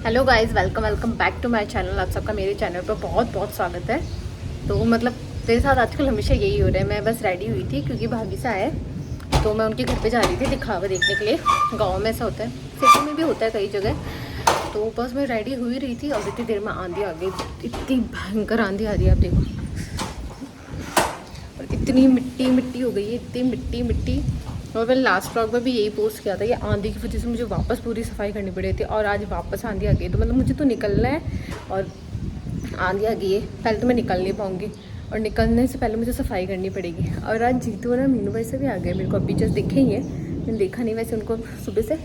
Hello guys, welcome back to my channel. आप सबका मेरे चैनल पर बहुत बहुत स्वागत है। तो मतलब मेरे साथ आजकल हमेशा यही हो रहा है। मैं बस रेडी हुई थी क्योंकि भाभी सा है, तो मैं उनके घर पे जा रही थी दिखावा देखने के लिए। गांव में ऐसा होता है, सिटी में भी होता है कई जगह। तो बस मैं रेडी हुई रही थी और इतनी देर में आंधी आ गई। इतनी भयंकर आंधी आ रही है, आप देखो। और इतनी मिट्टी मिट्टी हो गई है, इतनी मिट्टी मिट्टी। और मैंने लास्ट व्लॉग में भी यही पोस्ट किया था कि आंधी की वजह से मुझे वापस पूरी सफाई करनी पड़ी थी। और आज वापस आंधी आ गई, तो मतलब मुझे तो निकलना है और आंधी आ गई है। पहले तो मैं निकल नहीं पाऊँगी और निकलने से पहले मुझे सफाई करनी पड़ेगी। और आज जीतू और मीनू भाई से भी आ गए। मेरे को अभी जस्ट दिखे ही है, मैंने देखा नहीं वैसे उनको सुबह से।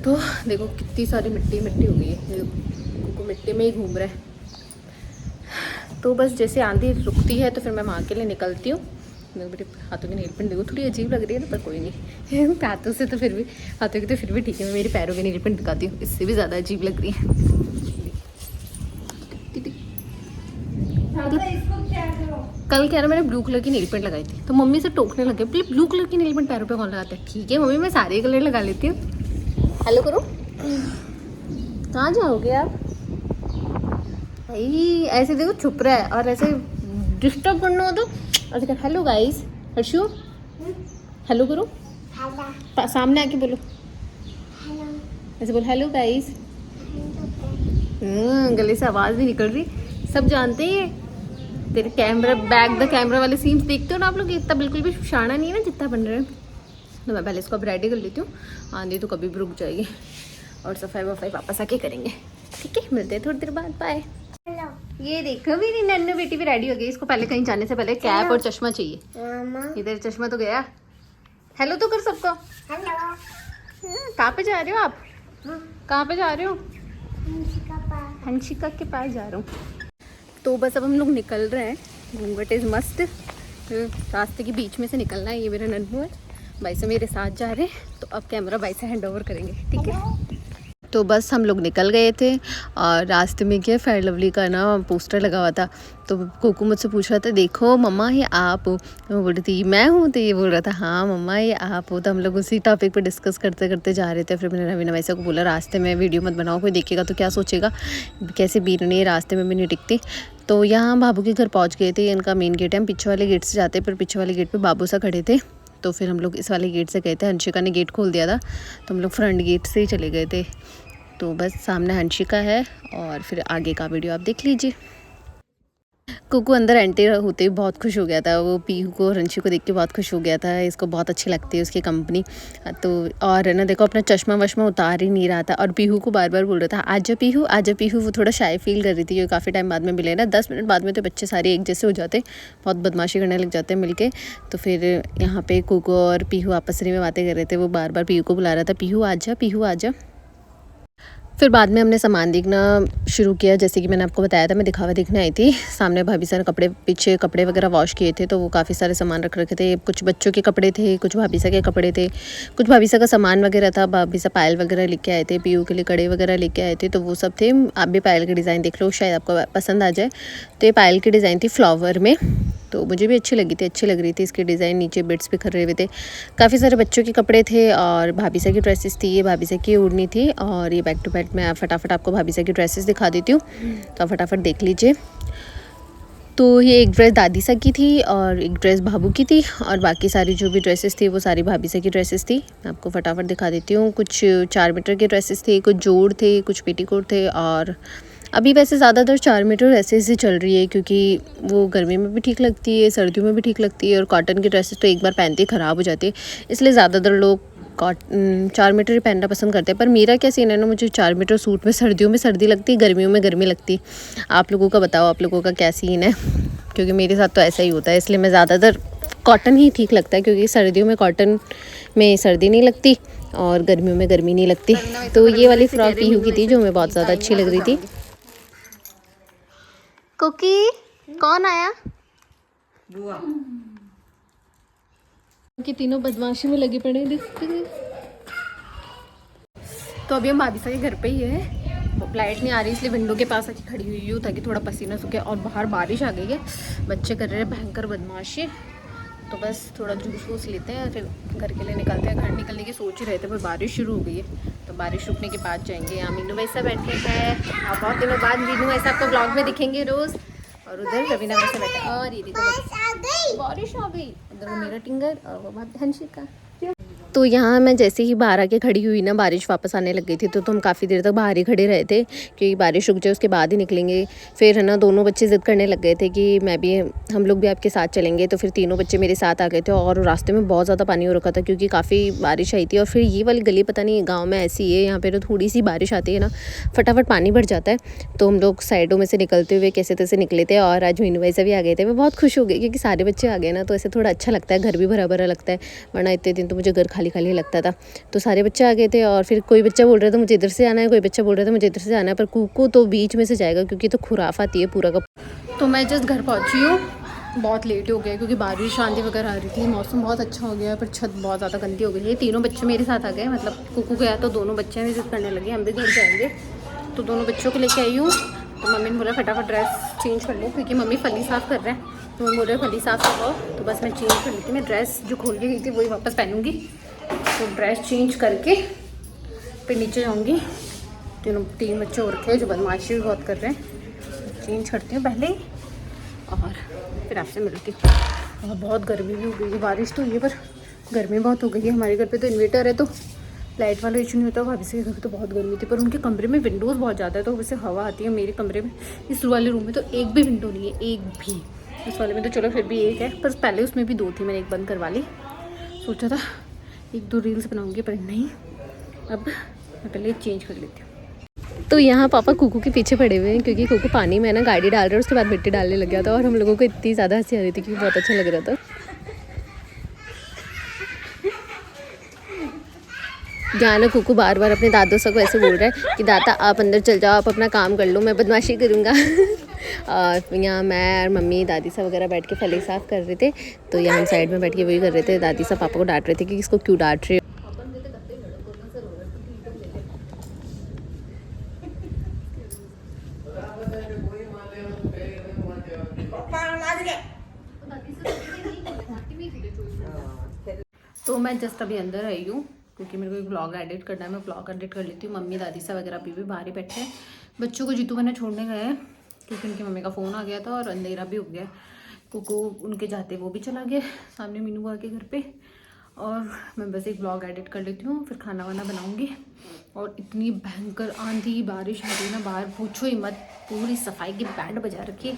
तो देखो कितनी सारी मिट्टी मिट्टी हो गई है, उनको मिट्टी में ही घूम रहा है। तो बस जैसे आंधी रुकती है तो फिर मैं वहाँ के लिए निकलती हूँ। मेरे हाथों की नेल पेंट देखो, थोड़ी अजीब लग रही है ना, पर कोई नहीं। हाथों से तो फिर भी, हाथों की तो फिर भी ठीक है। मैं मेरे पैरों की नेल पेंट दिखाती हूँ, इससे भी ज़्यादा अजीब लग रही है। कल कह रहा मैंने ब्लू कलर की नेल पेंट लगाई थी, तो मम्मी से टोकने लगे, बोले ब्लू कलर की नेल पेंट पैरों पे कौन लगाता है। ठीक है मम्मी, मैं सारे कलर लगा लेती हूँ। हेलो करो, कहाँ जाओगे आप? भाई ऐसे देखो छुप रहा है, और ऐसे डिस्टर्ब करना हो तो ऐसे कर, हेलो गाइस। हर्षु हेलो करो, सामने आके बोलो, ऐसे बोल हेलो गाइस। गले से आवाज़ भी निकल रही। सब जानते हैं तेरे कैमरा बैक द कैमरा वाले सीन्स देखते हो ना आप लोग, इतना बिल्कुल भी शाना नहीं है ना जितना बन रहा है। तो मैं पहले इसको अब रेडी कर लेती हूँ, आंधी तो कभी भी रुक जाएगी। और सफाई वफाई वापस आके करेंगे, ठीक है? मिलते हैं थोड़ी देर बाद, बाय। ये देखो मेरी नन्नू बेटी भी रेडी हो गई। इसको पहले कहीं जाने से पहले कैप और चश्मा चाहिए। इधर चश्मा तो गया। हेलो तो कर सबको। हेलो। कहाँ पे जा रहे हो आप? कहाँ पे जा रहे हो? हंशिका के पास जा रहा हूँ। तो बस अब हम लोग निकल रहे हैं। घूंघट इज मस्त। रास्ते के बीच में से निकलना है। ये मेरा नन्नू है, भाई से मेरे साथ जा रहे हैं। तो अब कैमरा भाई से हैंड ओवर करेंगे, ठीक है? तो बस हम लोग निकल गए थे और रास्ते में क्या फेयर लवली का ना पोस्टर लगा हुआ था। तो कोकू मुझसे पूछ रहा था, देखो मम्मा ये आप हो? मैं बोल रही थी मैं हूँ, तो ये बोल रहा था हाँ मम्मा ये आप हो। तो हम लोग उसी टॉपिक पर डिस्कस करते करते जा रहे थे। फिर मैंने रवीना वैसे को बोला, रास्ते में वीडियो मत बनाओ, कोई देखेगा तो क्या सोचेगा, कैसे बीरनी रास्ते में भी नहीं टिकती। तो यहाँ बाबू के घर पहुँच गए थे। इनका मेन गेट है, हम पीछे वाले गेट से जाते, पर पीछे वाले गेट पर बाबू सा खड़े थे। तो फिर हम लोग इस वाले गेट से गए थे। हंशिका ने गेट खोल दिया था, तो हम लोग फ्रंट गेट से ही चले गए थे। तो बस सामने हंशिका है और फिर आगे का वीडियो आप देख लीजिए। कुकू अंदर एंटर होते ही बहुत खुश हो गया था। वो पीहू को और हंशी को देख के बहुत खुश हो गया था। इसको बहुत अच्छी लगती है उसकी कंपनी। तो और ना देखो अपना चश्मा वश्मा उतार ही नहीं रहा था, और पीहू को बार बार बोल रहा था आजा पीहू आजा पीहू। वो थोड़ा शाय फील कर रही थी, क्योंकि काफ़ी टाइम बाद में मिले ना। 10 मिनट बाद में तो बच्चे सारे एक जैसे हो जाते, बहुत बदमाशी करने लग जाते हैं मिलके। तो फिर यहाँ पे कुकू और पीहू आपस में बातें कर रहे थे। वो बार बार पीहू को बुला रहा था, पीहू आजा पीहू आजा। फिर बाद में हमने सामान देखना शुरू किया। जैसे कि मैंने आपको बताया था, मैं दिखावा देखने आई थी। सामने भाभी सारे कपड़े, पीछे कपड़े वगैरह वॉश किए थे, तो वो काफ़ी सारे सामान रख रखे थे। कुछ बच्चों के कपड़े थे, कुछ भाभी सा के कपड़े थे, कुछ भाभी सा का सामान वगैरह था। भाभी सा पायल वगैरह लेके आए थे, पीयू के लिए कड़े वगैरह लेके आए थे, तो वो सब थे। आप भी पायल की डिज़ाइन देख लो, शायद आपको पसंद आ जाए। तो ये पायल की डिज़ाइन थी फ्लावर में, तो मुझे भी अच्छी लगी थी, अच्छी लग रही थी इसकी डिज़ाइन। नीचे बिट्स भी खरे हुए थे। काफ़ी सारे बच्चों के कपड़े थे और भाभी सा की ड्रेसेस थी। ये भाभी सा की ओढ़नी थी। और ये बैक टू बैक मैं फटाफट आपको भाभी सा की ड्रेसेस दिखा देती हूँ, तो आप फटाफट देख लीजिए। तो ये एक ड्रेस दादी सा की थी और एक ड्रेस बाबू की थी, और बाकी सारी जो भी ड्रेसेस थी वो सारी भाभी सा की ड्रेसेस थी। मैं आपको फटाफट दिखा देती हूँ। कुछ 4 मीटर के ड्रेसेस थे, कुछ जोड़ थे, कुछ पेटीकोट थे। और अभी वैसे ज़्यादातर 4 मीटर ऐसे चल रही है, क्योंकि वो गर्मी में भी ठीक लगती है, सर्दियों में भी ठीक लगती है। और कॉटन की ड्रेसेस तो एक बार पहनती ख़राब हो जाती है, इसलिए ज़्यादातर लोग 4 मीटर ही पहनना पसंद करते हैं। पर मेरा क्या सीन है ना, मुझे 4 मीटर सूट में सर्दियों में सर्दी लगती है, गर्मियों में गर्मी लगती है। आप लोगों का बताओ, आप लोगों का क्या सीन है? क्योंकि मेरे साथ तो ऐसा ही होता है, इसलिए मैं ज़्यादातर कॉटन ही ठीक लगता है, क्योंकि सर्दियों में कॉटन में सर्दी नहीं लगती और गर्मियों में गर्मी नहीं लगती। तो ये वाली फ्रॉक पीहू की थी, जो हमें बहुत ज़्यादा अच्छी लग रही थी। कुकी कौन आया? बुआ कि तीनों बदमाशी में लगे पड़े। तो अभी हम भाभी के घर पे ही है। लाइट नहीं आ रही, इसलिए विंडो के पास आके खड़ी हुई हूँ ताकि थोड़ा पसीना सूखे। और बाहर बारिश आ गई है, बच्चे कर रहे हैं भयंकर बदमाशी। तो बस थोड़ा जूस वूस लेते हैं, फिर घर के लिए निकलते हैं। घर निकलने की सोच ही रहे थे, पर बारिश शुरू हो गई है। तो बारिश रुकने के बाद जाएंगे। यहाँ मीनू भाई सब बैठे हैं और बहुत दिनों बाद मीनू भाई आपको ब्लॉग में दिखेंगे रोज़। और उधर रवीना वैसे बैठा और ये देखो बारिश आ गई। उधर मेरा टिंगर और वो बहुत हंशिका। तो यहाँ मैं जैसे ही बाहर आके खड़ी हुई ना, बारिश वापस आने लग गई थी। तो हम काफ़ी देर तक बाहर ही खड़े रहे थे क्योंकि बारिश रुक जाए उसके बाद ही निकलेंगे। फिर है ना दोनों बच्चे ज़िद करने लग गए थे कि हम लोग भी आपके साथ चलेंगे। तो फिर तीनों बच्चे मेरे साथ आ गए थे और रास्ते में बहुत ज़्यादा पानी हो रखा था क्योंकि काफ़ी बारिश आई थी। और फिर ये वाली गली पता नहीं गाँव में ऐसी है, यहाँ पर तो थोड़ी सी बारिश आती है ना फटाफट पानी भर जाता है। तो हम लोग साइडों में से निकलते हुए कैसे तैसे निकले थे और आज मीनू भाई से भी आ गए थे। मैं बहुत खुश हो गई क्योंकि सारे बच्चे आ गए ना, तो ऐसे थोड़ा अच्छा लगता है, घर भी भरा भरा लगता है। वरना इतने दिन तो मुझे घर खाली खाली लगता था। तो सारे बच्चे आ गए थे और फिर कोई बच्चा बोल रहा था मुझे इधर से आना है, कोई बच्चा बोल रहा था मुझे इधर से आना है, पर कूकू तो बीच में से जाएगा क्योंकि तो खुराफ आती है पूरा का। तो मैं जस्ट घर पहुंची हूँ, बहुत लेट हो गया क्योंकि बारिश आंधी वगैरह आ रही थी। मौसम बहुत अच्छा हो गया पर छत बहुत ज़्यादा गंदी हो गई है। तीनों बच्चे मेरे साथ आ गए, मतलब कूकू गया तो दोनों बच्चे भी जिद करने लगे हम भी घर जाएंगे। तो दोनों बच्चों को लेके आई हूँ। तो मम्मी ने बोला फटाफट ड्रेस चेंज कर लो क्योंकि मम्मी फली साफ़ कर रहे हैं। तो मैं बोल रहे फली साफ़ करवाओ, तो बस मैं चेंज कर लेती। मैं ड्रेस जो खोल के गई थी वही वापस पहनूंगी। तो ड्रेस चेंज करके फिर नीचे जाऊंगी। तीन बच्चे और रखे जो बदमाशी भी बहुत कर रहे हैं। चेंज करती हूँ पहले और फिर आपसे मिलती हूँ। और बहुत गर्मी भी हो गई है, बारिश तो हुई है पर गर्मी बहुत हो गई है। हमारे घर पे तो इन्वर्टर है तो लाइट वाला इशू नहीं होता। भाभी से घर पे तो बहुत गर्मी थी, पर उनके कमरे में विंडोज़ बहुत ज़्यादा है तो वैसे हवा आती है। मेरे कमरे में इस वाले रूम में तो एक भी विंडो नहीं है, एक भी। इस वाले में तो चलो फिर भी एक है, पर पहले उसमें भी दो थी, मैंने एक बंद करवा ली। सोचा था एक दो रील्स बनाऊंगी पर नहीं, अब मैं पहले चेंज कर लेती हूँ। तो यहाँ पापा कूकू के पीछे पड़े हुए हैं क्योंकि कूकू पानी में ना गाड़ी डाल रहे हैं, उसके बाद मिट्टी डालने लग गया था और हम लोगों को इतनी ज़्यादा हंसी आ रही थी क्योंकि बहुत अच्छा लग रहा था। जहाँ ना कूकू बार बार अपने दादू से को ऐसे बोल रहा है कि दादा आप अंदर चल जाओ, आप अपना काम कर लो, मैं बदमाशी करूँगा। और यहाँ मैं और मम्मी दादी सा वगैरह बैठ के फली साफ़ कर रहे थे। तो यहाँ हम साइड में बैठ के वही कर रहे थे। दादी सा पापा को डांट रहे थे कि इसको क्यों डांट रहे हो। तो मैं जस्ट अभी अंदर आई हूँ क्योंकि मेरे को एक व्लॉग एडिट करना है। मैं व्लॉग एडिट कर लेती हूँ। मम्मी दादी सा वगैरह अभी भी बाहर ही बैठे हैं। बच्चों को जीतू मैंने छोड़ने गए हैं क्योंकि उनकी मम्मी का फ़ोन आ गया था और अंधेरा भी हो गया। कुकू उनके जाते वो भी चला गया सामने मीनू बुआ के घर पे। और मैं बस एक व्लॉग एडिट कर लेती हूँ, फिर खाना वाना बनाऊँगी। और इतनी भयंकर आंधी बारिश आ रही है ना, बाहर पूछो ही मत। पूरी सफाई की बैंड बजा रखी है,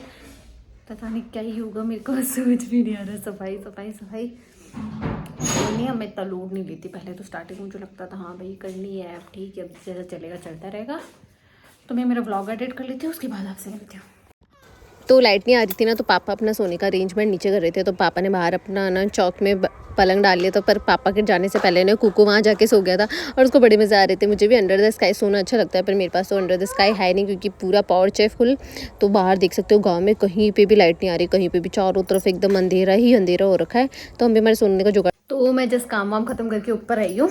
पता नहीं क्या ही होगा, मेरे को समझ भी नहीं आ रहा। सफाई सफाई सफाई नहीं, अब मैं इतना लोड नहीं लेती। पहले तो स्टार्टिंग में मुझे लगता था हाँ भाई करनी है, अब ठीक है, अब जैसा चलेगा चलता रहेगा। तो मैं मेरा व्लॉग एडिट कर लेती हूँ, उसके बाद आपसे मिलती हूँ। तो लाइट नहीं आ रही थी ना, तो पापा अपना सोने का अरेंजमेंट नीचे कर रहे थे। तो पापा ने बाहर अपना ना चौक में पलंग डाल लिया। तो पर पापा के जाने से पहले ना कूकू वहाँ जाके सो गया था और उसको बड़े मज़े आ रहे थे। मुझे भी अंडर द स्काई सोना अच्छा लगता है, पर मेरे पास तो अंडर द स्काई है नहीं क्योंकि पूरा पॉर्च है फुल। तो बाहर देख सकते हो गाँव में कहीं पर भी लाइट नहीं आ रही, कहीं पर भी चारों तरफ एकदम अंधेरा ही अंधेरा हो रखा है। तो हम भी हमारे सोने का जुगाड़। तो मैं जस्ट काम वाम ख़त्म करके ऊपर आई हूँ।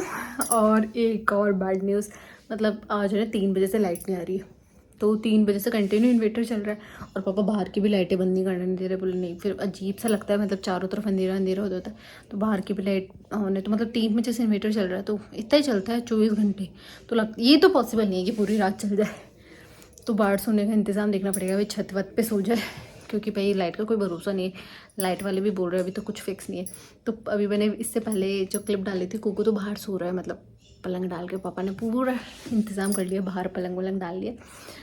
और एक और बैड न्यूज़, मतलब आज है 3 बजे से लाइट नहीं आ रही है। तो 3 बजे से कंटिन्यू इन्वर्टर चल रहा है और पापा बाहर की भी लाइटें बंद नहीं करने दे रहे। बोले नहीं, फिर अजीब सा लगता है, मतलब चारों तरफ अंधेरा अंधेरा हो जाता है। तो बाहर की भी लाइट होने, तो मतलब 3 बजे से इन्वर्टर चल रहा है तो इतना ही चलता है 24 घंटे। तो ये तो पॉसिबल नहीं है कि पूरी रात चल जाए। तो बाहर सोने का इंतज़ाम देखना पड़ेगा, भाई छत वत पे सो जाए क्योंकि भाई लाइट का कोई भरोसा नहीं है। लाइट वाले भी बोल रहे हैं अभी तो कुछ फिक्स नहीं है। तो अभी मैंने इससे पहले जो क्लिप डाली थी, कूकू तो बाहर सो रहा है, मतलब पलंग डाल के पापा ने पूरा इंतज़ाम कर लिया, बाहर पलंग वलंग डाल लिया।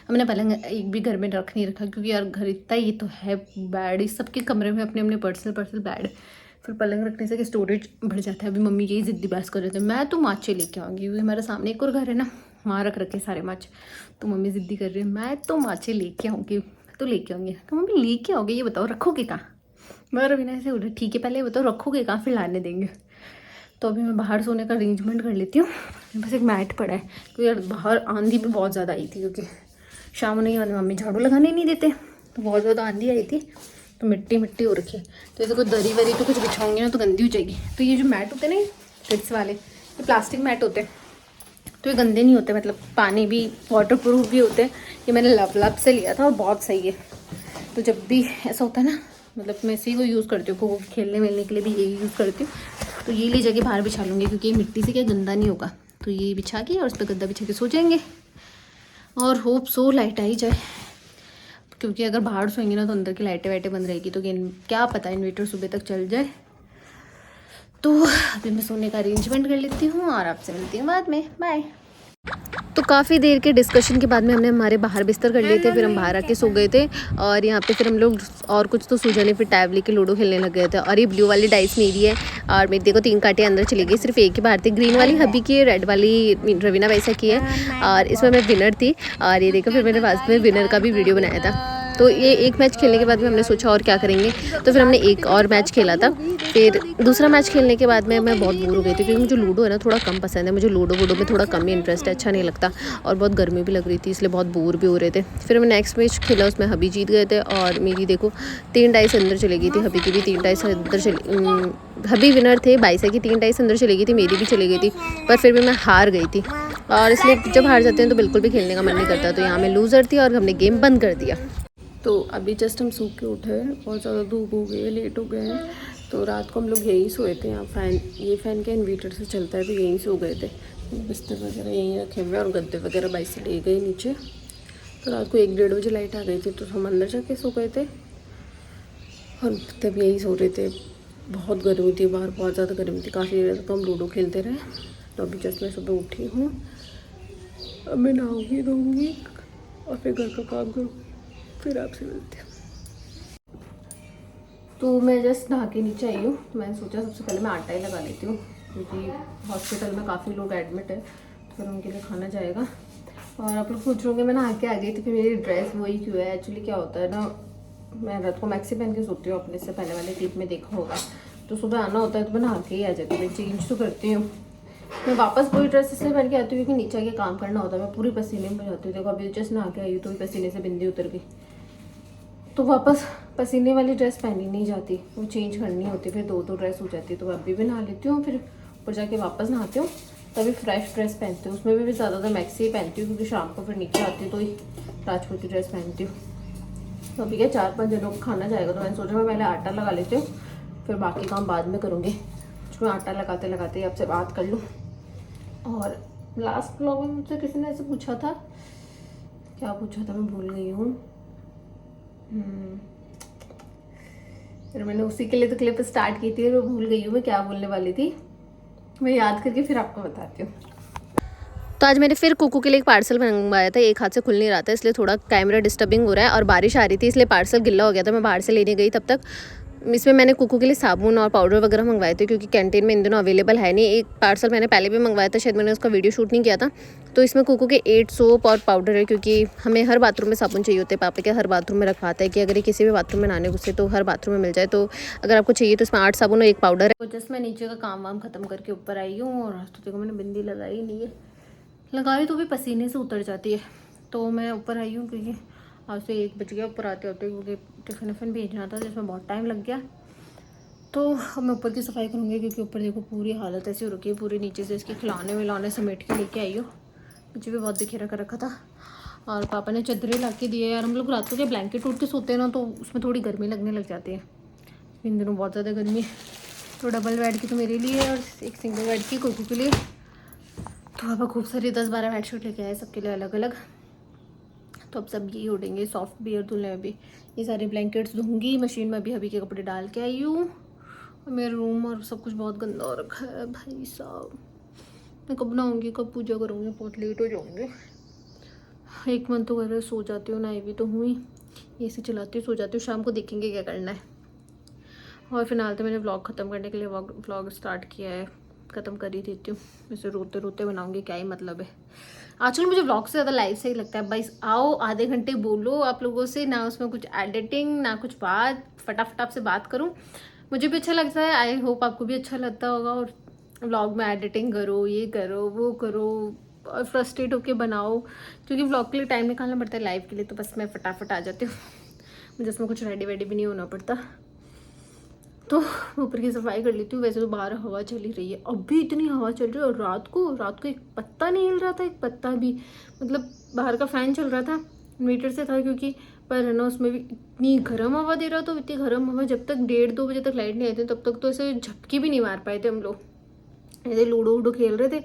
हमने पलंग एक भी घर में रख नहीं रखा क्योंकि यार घर इतना ही तो है बेड, इस सबके कमरे में अपने अपने पर्सनल बेड, फिर पलंग रखने से कि स्टोरेज बढ़ जाता है। अभी मम्मी यही ज़िद्दी बहस कर रहे थे, मैं तो माचे लेके आऊँगी क्योंकि हमारे सामने एक और घर है ना, वहाँ रख रखे सारे माचे। तो मम्मी ज़िद्दी कर रही है, मैं तो माचे लेके आऊँगी, तो लेके आऊँगी। तो मम्मी लेके आओगे, ये बताओ रखोगे कहाँ? मैं रवीना ऐसे बोल रही, ठीक है पहले ये बताओ रखोगे कहाँ, फिर लाने देंगे। तो अभी मैं बाहर सोने का अरेंजमेंट कर लेती हूँ। बस एक मैट पड़ा है क्योंकि यार बाहर आंधी भी बहुत ज़्यादा आई थी क्योंकि शाम नहीं आने मम्मी झाड़ू लगाने नहीं देते, तो बहुत ज़्यादा आंधी आई थी तो मिट्टी मिट्टी हो रखी है। तो ऐसे कोई दरी वरी तो कुछ बिछाऊंगी ना तो गंदी हो जाएगी। तो ये जो मैट होते हैं ना किड्स वाले, ये प्लास्टिक मैट होते हैं तो ये गंदे नहीं होते, मतलब पानी भी वाटर प्रूफ भी होते हैं। ये मैंने लब से लिया था और बहुत सही है। तो जब भी ऐसा होता है ना, मतलब मैं इसी को यूज़ करती हूँ, को खेलने वेलने के लिए भी यही यूज़ करती हूँ। तो ये ले जाके बाहर बिछा लूँगी क्योंकि ये मिट्टी से क्या गंदा नहीं होगा। तो ये बिछा के और उस पर गद्दा बिछा के सो जाएंगे और होप सो लाइट आ ही जाए, क्योंकि अगर बाहर सोएंगे ना तो अंदर की लाइटें वाइटें बंद रहेगी, तो क्या पता इन्वर्टर सुबह तक चल जाए। तो अभी मैं सोने का अरेंजमेंट कर लेती हूँ और आपसे मिलती हूँ बाद में। बाय। तो काफ़ी देर के डिस्कशन के बाद में हमने हमारे बाहर बिस्तर कर लिए थे, फिर हम बाहर आके सो गए थे और यहाँ पे फिर हम लोग और कुछ तो सूझा नहीं, फिर टैब लेके लूडो खेलने लग गए थे। और ये ब्लू वाली डाइस मेरी है और मेरी देखो 3 कांटे अंदर चली गई, सिर्फ एक ही बाहर थी। ग्रीन वाली हबी की है, रेड वाली रवीना वैसा की है और इसमें मैं विनर थी। और ये देखो फिर मैंने बाद में विनर का भी वीडियो बनाया था। तो ये एक मैच खेलने के बाद में हमने सोचा और क्या करेंगे, तो फिर हमने एक और मैच खेला था। फिर दूसरा मैच खेलने के बाद में मैं बहुत बोर हो गई थी, क्योंकि मुझे लूडो है ना थोड़ा कम पसंद है, मुझे लूडो वूडो में थोड़ा कम ही इंटरेस्ट है, अच्छा नहीं लगता और बहुत गर्मी भी लग रही थी, इसलिए बहुत बोर भी हो रहे थे। फिर मैं नेक्स्ट मैच खेला, उसमें हबी जीत गए थे और मेरी देखो 3 डाइस अंदर चली गई थी, हबी की भी 3 डाइस अंदर चली, हबी विनर थे, 22 की 3 डाइस अंदर चली गई थी, मेरी भी चली गई थी, पर फिर भी मैं हार गई थी। और इसलिए जब हार जाते हैं तो बिल्कुल भी खेलने का मन नहीं करता, तो यहाँ मैं लूज़र थी और हमने गेम बंद कर दिया। तो अभी जस्ट हम सो के उठे हैं, बहुत ज़्यादा धूप हो गई है, लेट हो गए हैं। तो रात को हम लोग यहीं सोए थे, यहाँ ये फ़ैन के इन्वर्टर से चलता है, तो यहीं सो गए थे। बिस्तर वगैरह यहीं रखे हुए और गद्दे वगैरह बाइक से ले गए नीचे। तो रात को 1-1:30 बजे लाइट आ गई थी, तो हम अंदर जाके सो गए थे और तब यहीं सो रहे थे। बहुत गर्मी थी बाहर, बहुत ज़्यादा गर्मी थी, काफ़ी देर तक हम लूडो खेलते रहे। तो अभी जस्ट मैं सुबह उठी हूँ, अब मैं नहाऊँगी धोऊँगी और फिर घर का काम करूँ, फिर आपसे मिलती हूँ। तो मैं जस्ट नहा के नीचे आई हूँ, तो मैंने सोचा सबसे पहले मैं आटा ही लगा लेती हूँ, क्योंकि हॉस्पिटल में काफ़ी लोग एडमिट है, तो फिर उनके लिए खाना जाएगा। और आप लोग पूछ रहे होंगे मैं नहा के आ गई थी, फिर मेरी ड्रेस वही क्यों है। एक्चुअली क्या होता है ना, मैं रात को मैक्सी पहन के सोती हूँ, अपने से पहले वाले क्लिप में देखा होगा। तो सुबह आना होता है तो मैं नहा के ही आ जाती हूँ, मैं चेंज तो करती हूँ। मैं वापस वही ड्रेस इसलिए पहन के आती हूँ क्योंकि नीचे आके काम करना होता है, मैं पूरी पसीने में जाती हूँ। देखो अभी जस्ट नहा के आई हूँ तो पसीने से बिंदी उतर गई, तो वापस पसीने वाली ड्रेस पहनी नहीं जाती, वो चेंज करनी होती, फिर 2 ड्रेस हो जाती है। तो अभी भी नहा लेती हूँ, फिर ऊपर जाके वापस नहाती हूँ, तभी फ्रेश ड्रेस पहनती हूँ। उसमें भी ज़्यादातर मैक्सी ही पहनती हूँ, क्योंकि शाम को फिर नीचे आती हूँ तो ही राजपूती ड्रेस पहनती हूँ। तो अभी क्या 4-5 जनों को खाना जाएगा, तो मैंने सोचा मैं पहले आटा लगा लेती हूँ, फिर बाकी काम बाद में करूँगी। मैं आटा लगाते लगाते आपसे बात कर लूँ। और लास्ट व्लॉग में मुझसे किसी ने ऐसे पूछा था, क्या पूछा था मैं भूल गई हूँ। फिर मैंने उसी के लिए तो क्लिप स्टार्ट की थी और भूल गई हूँ मैं क्या बोलने वाली थी। मैं याद करके फिर आपको बताती हूँ। तो आज मैंने फिर कुकू के लिए एक पार्सल मंगवाया था, एक हाथ से खुल नहीं रहा था, इसलिए थोड़ा कैमरा डिस्टर्बिंग हो रहा है और बारिश आ रही थी, इसलिए पार्सल गिल्ला हो गया था। मैं बाहर से लेने गई तब तक इसमें मैंने कुकू के लिए साबुन और पाउडर वगैरह मंगवाए थे, क्योंकि कैंटीन में इन दिनों अवेलेबल है नहीं। एक पार्सल मैंने पहले भी मंगवाया था, शायद मैंने उसका वीडियो शूट नहीं किया था। तो इसमें कुकू के 8 सोप और पाउडर है, क्योंकि हमें हर बाथरूम में साबुन चाहिए होते हैं। पापा के हर बाथरूम में रखवाता है कि अगर ये किसी भी बाथरूम में नहाने घुसे तो हर बाथरूम में मिल जाए। तो अगर आपको चाहिए तो इसमें 8 साबुन और 1 पाउडर है। तो जस्ट मैं नीचे का काम वाम खत्म करके ऊपर आई हूँ और आज तो देखो मैंने बिंदी लगाई नहीं है, लगाई तो भी पसीने से उतर जाती है। तो मैं ऊपर आई हूँ क्योंकि आज से 1 बज गया ऊपर आते होते, क्योंकि टिफ़िन विफ़िन भेजना था जिसमें बहुत टाइम लग गया। तो अब मैं ऊपर की सफाई करूँगी, क्योंकि ऊपर देखो पूरी हालत ऐसी हो रखी है, पूरी नीचे से इसके खिलौने विलौने समेट के लेके आई हूँ। मुझे भी बहुत बिखेरा कर रखा था और पापा ने चादरें ला के दिए। यार हम लोग रात को क्या ब्लैंकेट उठ के सोते हैं ना, तो उसमें थोड़ी गर्मी लगने लग जाती है। इन दिनों बहुत ज़्यादा गर्मी है, तो डबल बेड की तो मेरे लिए है और एक सिंगल बेड की कुकू के लिए। तो पापा खूब सारी 10-12 बेडशीट लेके आए सबके लिए अलग अलग। तो अब सब यही उड़ेंगे, सॉफ्ट भी और धुलने में भी। ये सारे ब्लैंकेट्स धोंगी मशीन में, अभी के कपड़े डाल के आई हूँ। मेरा रूम और सब कुछ बहुत गंदा हो रखा है भाई साहब। मैं कब नहाऊंगी, कब पूजा करूँगी, बहुत लेट हो जाऊँगी। 1 मंथ तो घर सो जाती हूँ, नहाई भी तो हुई, AC चलाती हूँ, सो जाती हूँ। शाम को देखेंगे क्या करना है। और फिलहाल तो मैंने व्लॉग ख़त्म करने के लिए व्लॉग स्टार्ट किया है, ख़त्म कर ही देती हूँ। वैसे रोते रोते बनाऊँगी, क्या ही मतलब है। आजकल मुझे व्लॉग से ज़्यादा लाइव से ही लगता है। भाई आओ आधे घंटे बोलो आप लोगों से, ना उसमें कुछ एडिटिंग ना कुछ बात, फटाफट से बात करूँ, मुझे भी अच्छा लगता है। आई होप आपको भी अच्छा लगता होगा। और व्लॉग में एडिटिंग करो, ये करो वो करो और फ्रस्ट्रेट होके बनाओ, क्योंकि व्लॉग के लिए टाइम निकालना पड़ता है, लाइव के लिए तो बस मैं फटाफट आ जाती हूँ, मुझे उसमें कुछ रेडी वेडी भी नहीं होना पड़ता। तो ऊपर की सफाई कर लेती हूँ। वैसे तो बाहर हवा चली रही है, अभी इतनी हवा चल रही है। और रात को एक पत्ता नहीं हिल रहा था, एक पत्ता भी। मतलब बाहर का फ़ैन चल रहा था, इन्वर्टर से था क्योंकि, पर है ना उसमें भी इतनी गर्म हवा दे रहा। तो इतनी गर्म हवा, जब तक 1:30-2 बजे तक लाइट नहीं आई थी तब तक तो ऐसे झपकी भी नहीं मार पाए थे हम लोग। ऐसे लूडो वूडो खेल रहे थे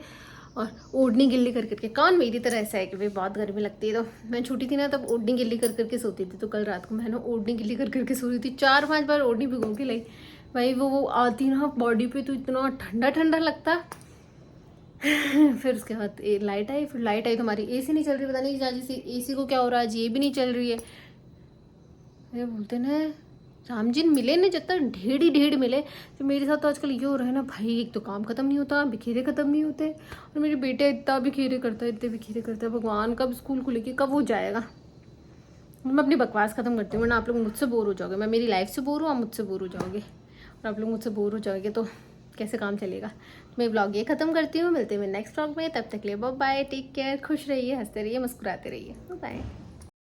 और ओढ़नी गिल्ली कर करके, कौन मेरी तरह ऐसा है कि भाई बहुत गर्मी लगती है। तो मैं छोटी थी ना तब ओढ़नी गिल्ली कर करके सोती थी। तो कल रात को मैंने ओढ़नी गिल्ली कर करके सो रही थी, 4-5 बार ओढ़नी भिगो के लाई भाई। वो आती ना बॉडी पे तो इतना ठंडा ठंडा लगता। फिर उसके बाद लाइट आई, फिर लाइट आई तो हमारी एसी नहीं चल रही, पता नहीं जाजी सी एसी को क्या हो रहा है आज, ये भी नहीं चल रही है। ये बोलते ना राम जी मिले ना जब तक ढेर ही ढेर मिले। तो मेरे साथ तो आजकल ये हो रहा है ना भाई, एक तो काम खत्म नहीं होता, बिखेरे खत्म नहीं होते, और मेरे बेटे इतना बिखेरे करता है, इतने बिखेरे करता है। भगवान कब स्कूल खुलेगी, कब वो जाएगा। मैं अपनी बकवास खत्म करती हूँ वरना आप लोग मुझसे बोर हो जाओगे। मैं मेरी लाइफ से बोर हूँ, आप मुझसे बोर हो जाओगे, और आप लोग मुझसे बोर हो जाओगे तो कैसे काम चलेगा। तो मैं ब्लॉग ये खत्म करती हूँ, मिलते हैं नेक्स्ट ब्लॉग में। तब तक ले बाय बाय, टेक केयर, खुश रहिए, हंसते रहिए, मुस्कुराते रहिए, बाय।